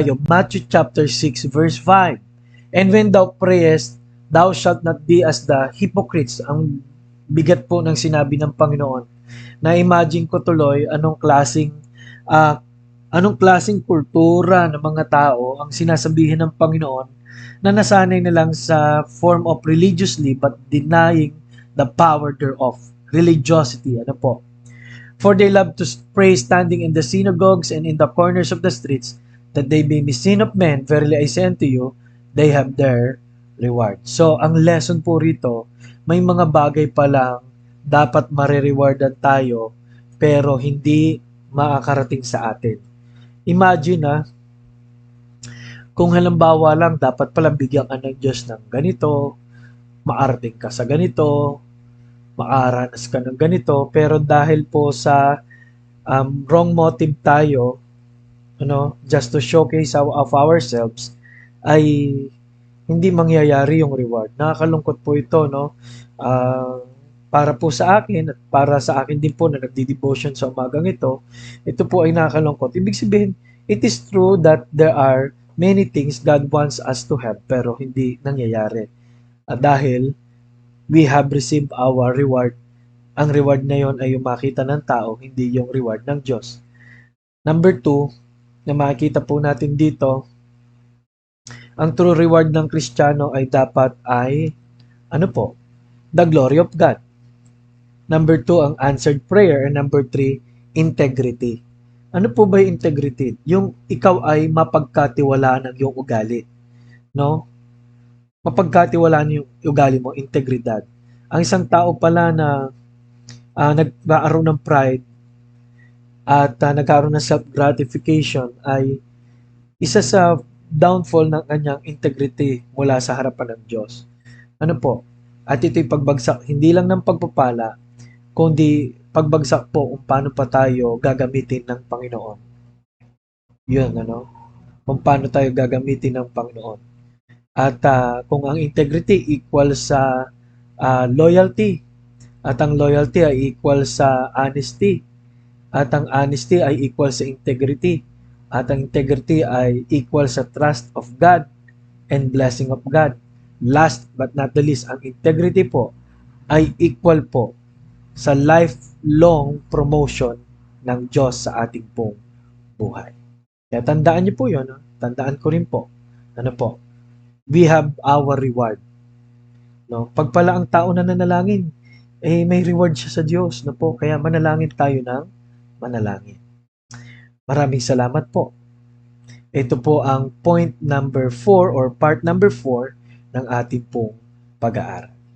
Matthew chapter 6 verse 5. And when thou prayest, thou shalt not be as the hypocrites. Ang bigat po ng sinabi ng Panginoon. Na-imagine ko tuloy ah, anong klasing kultura ng mga tao ang sinasabihin ng Panginoon na nasanay na lang sa form of religiously but denying the power thereof. Religiosity, ano po? For they love to pray standing in the synagogues and in the corners of the streets, that they may be seen of men. Verily I say unto you, they have their reward. So, ang lesson po rito, may mga bagay pa lang dapat marirewardan tayo, pero hindi makakarating sa atin. Imagine kung halimbawa lang dapat pala bigyan ka ng Diyos ng ganito, maarating ka sa ganito, makaranas ka ng ganito, pero dahil po sa wrong motive tayo, just to showcase of ourselves, ay hindi mangyayari yung reward. Nakakalungkot po ito, no? Para po sa akin at para sa akin din po na nagdi-devotion sa umagang ito po ay nakakalungkot. Ibig sabihin, it is true that there are many things God wants us to have pero hindi nangyayari. Dahil we have received our reward. Ang reward na yon ay yung makita ng tao, hindi yung reward ng Diyos. Number 2, na makikita po natin dito, ang true reward ng Kristiyano ay dapat ay, the glory of God. Number 2, ang answered prayer. And number 3, integrity. Ano po ba yung integrity? Yung ikaw ay mapagkatiwalaan ng iyong ugali. No? Mapagkatiwalaan yung ugali mo, integridad. Ang isang tao pala na nagkaroon ng pride at nagkaroon ng self-gratification ay isa sa downfall ng kanyang integrity mula sa harapan ng Diyos. Ano po? At ito'y pagbagsak hindi lang ng pagpapala, kundi pagbagsak po kung paano pa tayo gagamitin ng Panginoon. Yun, kung paano tayo gagamitin ng Panginoon. At kung ang integrity equal sa loyalty, at ang loyalty ay equal sa honesty, at ang honesty ay equal sa integrity, at ang integrity ay equal sa trust of God and blessing of God. Last but not the least, ang integrity po ay equal po sa lifelong promotion ng Diyos sa ating pong buhay. Kaya tandaan niyo po yun. Tandaan ko rin po. We have our reward. Pag pala ang tao na nanalangin, may reward siya sa Diyos. Kaya manalangin tayo ng manalangin. Maraming salamat po. Ito po ang point number 4 or part number 4 ng ating pong pag-aaral.